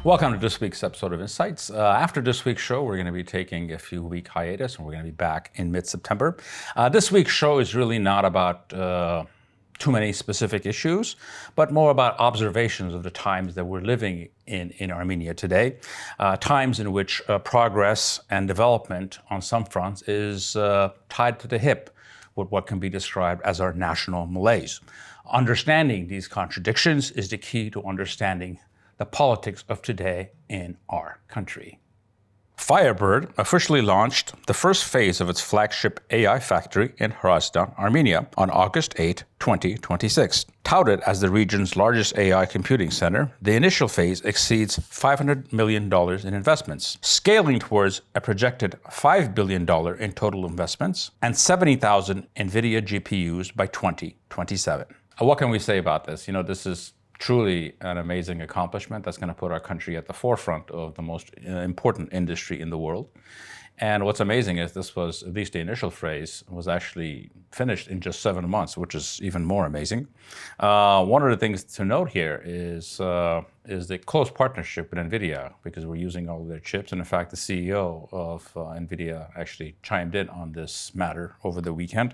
Welcome to this week's episode of Insights. After this week's show, we're going to be taking a few-week hiatus, and we're going to be back in mid-September. This week's show is really not about too many specific issues, but more about observations of the times that we're living in Armenia today, times in which progress and development on some fronts is tied to the hip with what can be described as our national malaise. Understanding these contradictions is the key to understanding the politics of today in our country. Firebird officially launched the first phase of its flagship AI factory in Hrazdan, Armenia on August 8, 2026. Touted as the region's largest AI computing center, the initial phase exceeds $500 million in investments, scaling towards a projected $5 billion in total investments and 70,000 NVIDIA GPUs by 2027. What can we say about this? This is truly an amazing accomplishment that's going to put our country at the forefront of the most important industry in the world. And what's amazing is this was, at least the initial phase, was actually finished in just 7 months, which is even more amazing. One of the things to note here is the close partnership with NVIDIA, because we're using all of their chips. And in fact, the CEO of NVIDIA actually chimed in on this matter over the weekend.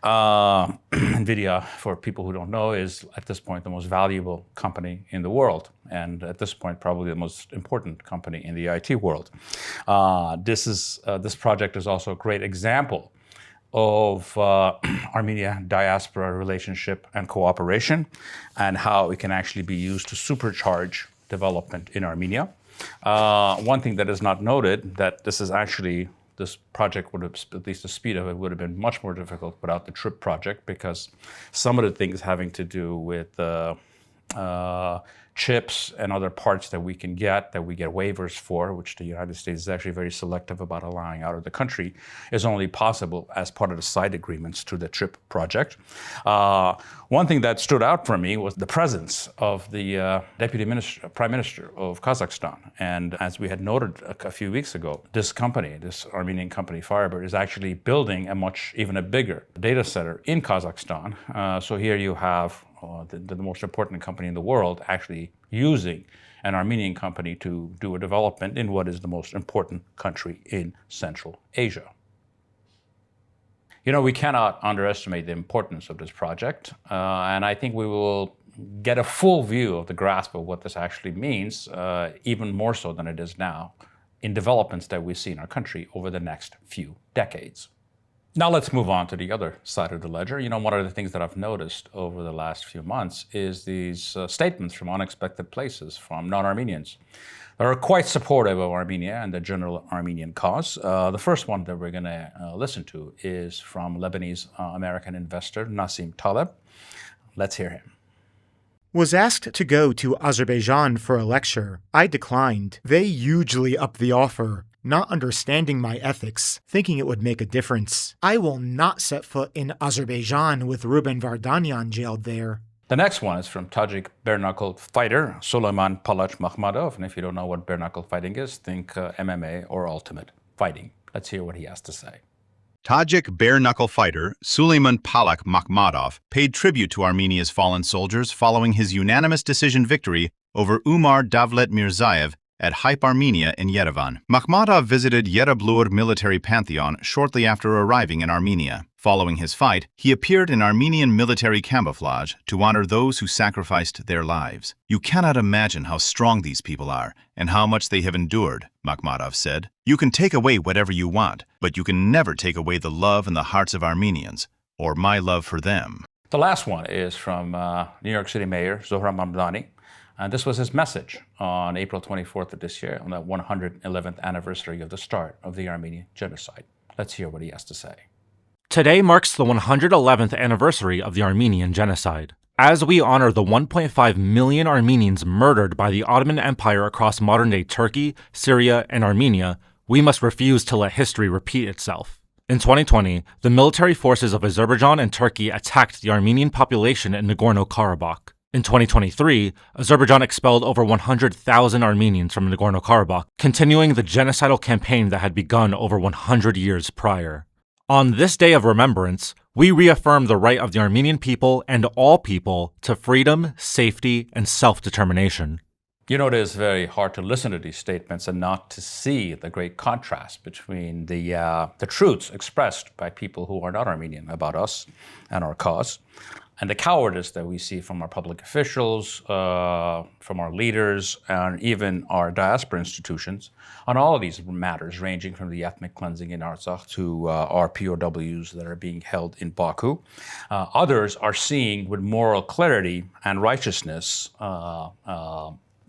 NVIDIA, for people who don't know, is at this point the most valuable company in the world. And at this point, probably the most important company in the IT world. This project is also a great example of Armenia diaspora relationship and cooperation, and how it can actually be used to supercharge development in Armenia. One thing that is not noted, that this project would have, at least the speed of it, would have been much more difficult without the TRIP project, because some of the things having to do with chips and other parts that we get waivers for, which the United States is actually very selective about allowing out of the country, is only possible as part of the side agreements to the TRIP project. One thing that stood out for me was the presence of the Prime Minister of Kazakhstan. And as we had noted a few weeks ago, this Armenian company, Firebird, is actually building even a bigger data center in Kazakhstan. So here you have the most important company in the world actually using an Armenian company to do a development in what is the most important country in Central Asia. We cannot underestimate the importance of this project, and I think we will get a full view of the grasp of what this actually means, even more so than it is now, in developments that we see in our country over the next few decades. Now let's move on to the other side of the ledger. One of the things that I've noticed over the last few months is these statements from unexpected places from non-Armenians that are quite supportive of Armenia and the general Armenian cause. The first one that we're going to listen to is from Lebanese American investor Nassim Taleb. Let's hear him. Was asked to go to Azerbaijan for a lecture. I declined. They hugely upped the offer, not understanding my ethics, thinking it would make a difference. I will not set foot in Azerbaijan with Ruben Vardanyan jailed there. The next one is from Tajik bare-knuckle fighter Suleiman Palach Makhmadov. And if you don't know what bare-knuckle fighting is, think MMA or ultimate fighting. Let's hear what he has to say. Tajik bare-knuckle fighter Suleiman Palach Makhmadov paid tribute to Armenia's fallen soldiers following his unanimous decision victory over Umar Davlet Mirzayev at Hype Armenia in Yerevan. Makhmadov visited Yereblur military pantheon shortly after arriving in Armenia. Following his fight, he appeared in Armenian military camouflage to honor those who sacrificed their lives. You cannot imagine how strong these people are and how much they have endured, Makhmadov said. You can take away whatever you want, but you can never take away the love in the hearts of Armenians, or my love for them. The last one is from New York City Mayor Zohran Mamdani. And this was his message on April 24th of this year, on the 111th anniversary of the start of the Armenian genocide. Let's hear what he has to say. Today marks the 111th anniversary of the Armenian genocide. As we honor the 1.5 million Armenians murdered by the Ottoman Empire across modern-day Turkey, Syria, and Armenia, we must refuse to let history repeat itself. In 2020, the military forces of Azerbaijan and Turkey attacked the Armenian population in Nagorno-Karabakh. In 2023, Azerbaijan expelled over 100,000 Armenians from Nagorno-Karabakh, continuing the genocidal campaign that had begun over 100 years prior. On this day of remembrance, we reaffirm the right of the Armenian people and all people to freedom, safety, and self-determination. You know, it is very hard to listen to these statements and not to see the great contrast between the truths expressed by people who are not Armenian about us and our cause, and the cowardice that we see from our public officials, from our leaders, and even our diaspora institutions on all of these matters, ranging from the ethnic cleansing in Artsakh to our POWs that are being held in Baku. Others are seeing with moral clarity and righteousness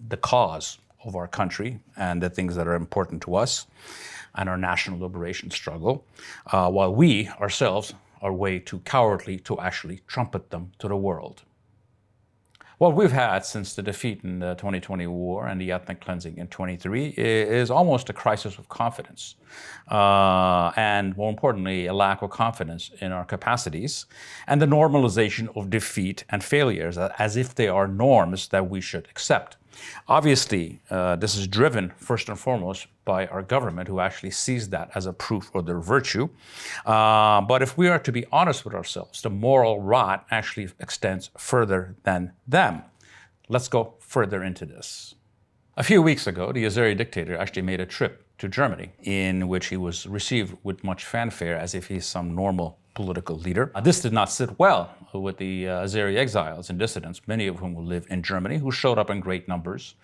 the cause of our country and the things that are important to us and our national liberation struggle, while we ourselves are way too cowardly to actually trumpet them to the world. What we've had since the defeat in the 2020 war and the ethnic cleansing in 23 is almost a crisis of confidence. And more importantly, a lack of confidence in our capacities and the normalization of defeat and failures as if they are norms that we should accept. Obviously, this is driven first and foremost by our government, who actually sees that as a proof of their virtue. But if we are to be honest with ourselves, the moral rot actually extends further than them. Let's go further into this. A few weeks ago, the Azeri dictator actually made a trip to Germany, in which he was received with much fanfare as if he's some normal political leader. This did not sit well with the Azeri exiles and dissidents, many of whom live in Germany, who showed up in great numbers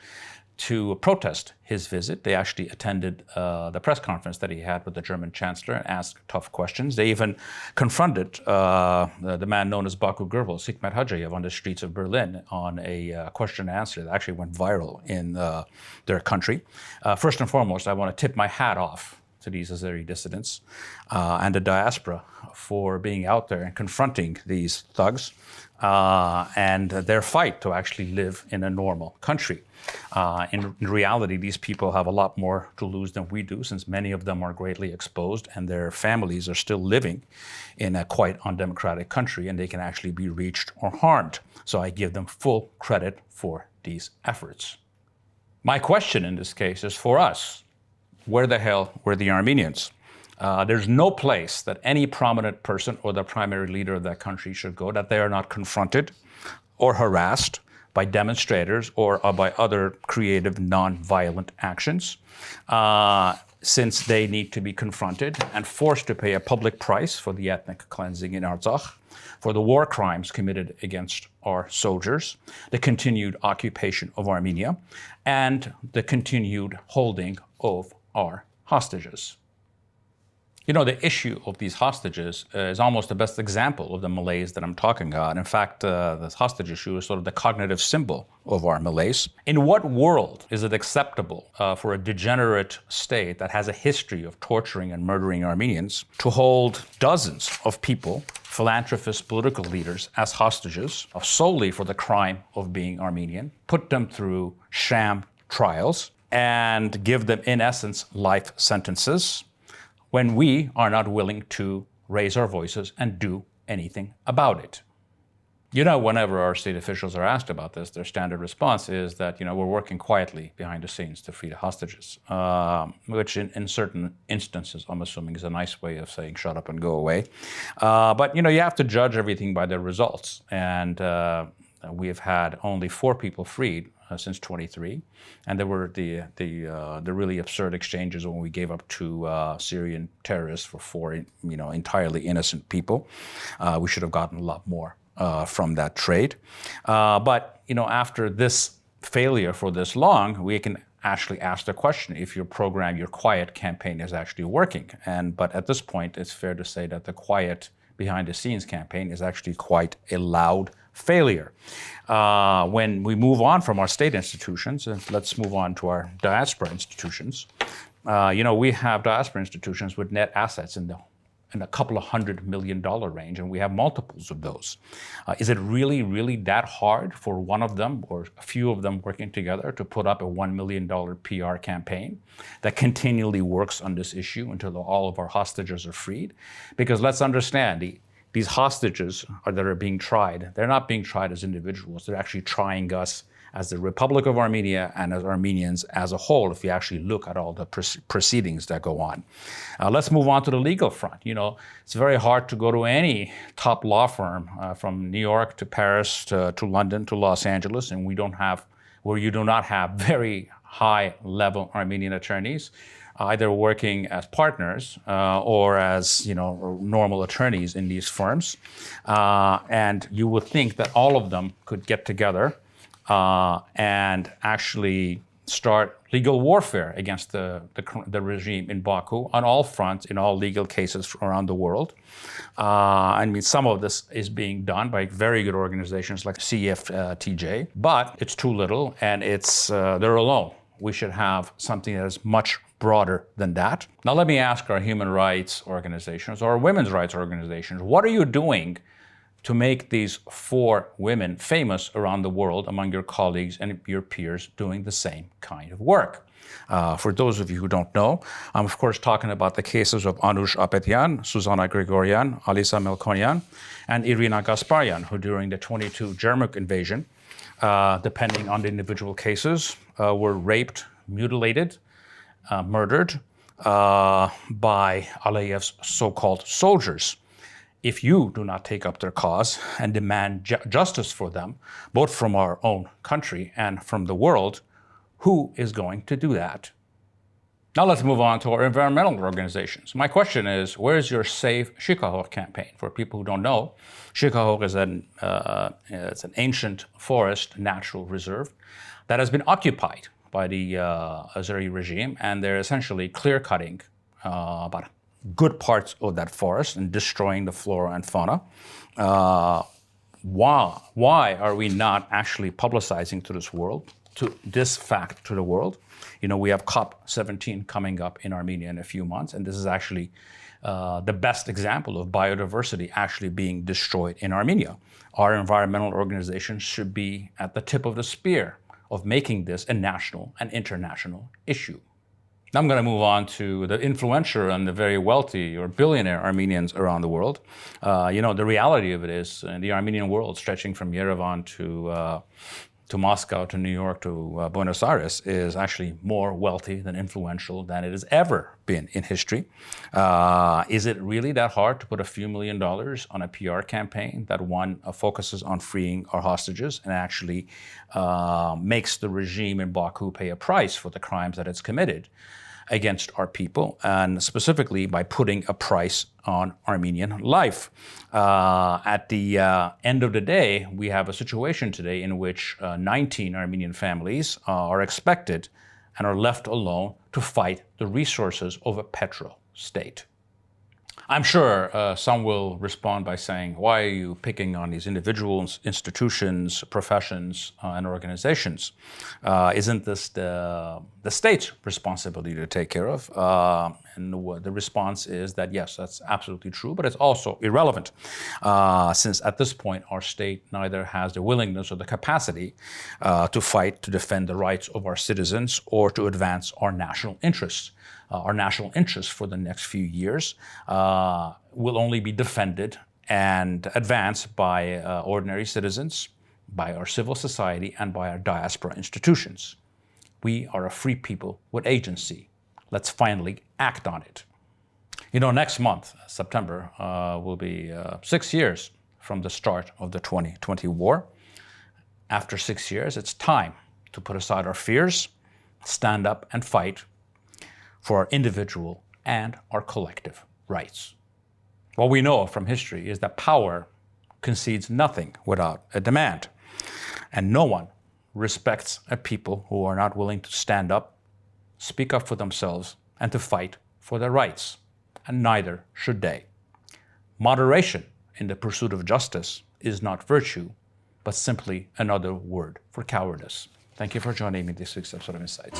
to protest his visit. They actually attended the press conference that he had with the German chancellor and asked tough questions. They even confronted the man known as Baku Gürvel, Hikmet Hajayev, on the streets of Berlin on a question and answer that actually went viral in their country. First and foremost, I want to tip my hat off to these Azeri dissidents and the diaspora for being out there and confronting these thugs and their fight to actually live in a normal country. In reality, these people have a lot more to lose than we do, since many of them are greatly exposed and their families are still living in a quite undemocratic country, and they can actually be reached or harmed. So I give them full credit for these efforts. My question in this case is for us. Where the hell were the Armenians? There's no place that any prominent person or the primary leader of that country should go that they are not confronted or harassed by demonstrators or by other creative, non-violent actions, since they need to be confronted and forced to pay a public price for the ethnic cleansing in Artsakh, for the war crimes committed against our soldiers, the continued occupation of Armenia, and the continued holding of our hostages. You know, the issue of these hostages is almost the best example of the malaise that I'm talking about. In fact, the hostage issue is sort of the cognitive symbol of our malaise. In what world is it acceptable for a degenerate state that has a history of torturing and murdering Armenians to hold dozens of people, philanthropists, political leaders, as hostages solely for the crime of being Armenian, put them through sham trials, and give them, in essence, life sentences, when we are not willing to raise our voices and do anything about it? You know, whenever our state officials are asked about this, their standard response is that, you know, we're working quietly behind the scenes to free the hostages, which in certain instances, I'm assuming, is a nice way of saying shut up and go away. But, you know, you have to judge everything by their results. And we have had only 4 people freed since 23, and there were the really absurd exchanges when we gave up 2 Syrian terrorists for 4, you know, entirely innocent people. We should have gotten a lot more from that trade. But, you know, after this failure for this long, we can actually ask the question if your program, your quiet campaign, is actually working. But at this point, it's fair to say that the quiet behind-the-scenes campaign is actually quite a loud failure. When we move on from our state institutions, and let's move on to our diaspora institutions. You know, we have diaspora institutions with net assets in a couple of $100 million range, and we have multiples of those. Is it really that hard for one of them or a few of them working together to put up a $1 million PR campaign that continually works on this issue until all of our hostages are freed? Because let's understand, these hostages that are being tried, they're not being tried as individuals. They're actually trying us as the Republic of Armenia and as Armenians as a whole, if you actually look at all the proceedings that go on. Let's move on to the legal front. You know, it's very hard to go to any top law firm from New York to Paris to London to Los Angeles, and we where you do not have very high-level Armenian attorneys, either working as partners or as normal attorneys in these firms, and you would think that all of them could get together and actually start legal warfare against the regime in Baku on all fronts, in all legal cases around the world. I mean, some of this is being done by very good organizations like CFTJ, but it's too little, and they're alone. We should have something that is much broader than that. Now, let me ask our human rights organizations or women's rights organizations, what are you doing to make these 4 women famous around the world among your colleagues and your peers doing the same kind of work? For those of you who don't know, I'm of course talking about the cases of Anush Apetyan, Susanna Grigoryan, Alisa Melkonian, and Irina Gasparyan, who during the 22 Jermuk invasion, depending on the individual cases, were raped, mutilated, murdered by Aliyev's so-called soldiers. If you do not take up their cause and demand justice for them, both from our own country and from the world, who is going to do that? Now let's move on to our environmental organizations. My question is, where is your Save Shikahor campaign? For people who don't know, Shikahor is it's an ancient forest natural reserve that has been occupied by the Azeri regime, and they're essentially clear-cutting about good parts of that forest and destroying the flora and fauna. Why are we not actually publicizing this fact to the world? We have COP17 coming up in Armenia in a few months, and this is actually the best example of biodiversity actually being destroyed in Armenia. Our environmental organizations should be at the tip of the spear of making this a national and international issue. Now I'm going to move on to the influential and the very wealthy or billionaire Armenians around the world. The reality of it is, in the Armenian world, stretching from Yerevan to Moscow, to New York, to Buenos Aires, is actually more wealthy than influential than it has ever been in history. Is it really that hard to put a few $1 million on a PR campaign that focuses on freeing our hostages and actually makes the regime in Baku pay a price for the crimes that it's committed against our people, and specifically by putting a price on Armenian life? At the end of the day, we have a situation today in which 19 Armenian families are expected and are left alone to fight the resources of a petro state. I'm sure some will respond by saying, why are you picking on these individuals, institutions, professions, and organizations? Isn't this the state's responsibility to take care of? And the response is that, yes, that's absolutely true, but it's also irrelevant, since at this point, our state neither has the willingness or the capacity to fight to defend the rights of our citizens or to advance our national interests. Our national interests for the next few years will only be defended and advanced by ordinary citizens, by our civil society, and by our diaspora institutions. We are a free people with agency. Let's finally act on it. Next month, September, will be 6 years from the start of the 2020 war. After 6 years, it's time to put aside our fears, stand up and fight for our individual and our collective rights. What we know from history is that power concedes nothing without a demand, and no one respects a people who are not willing to stand up, speak up for themselves, and to fight for their rights, and neither should they. Moderation in the pursuit of justice is not virtue, but simply another word for cowardice. Thank you for joining me this week's episode of Insights.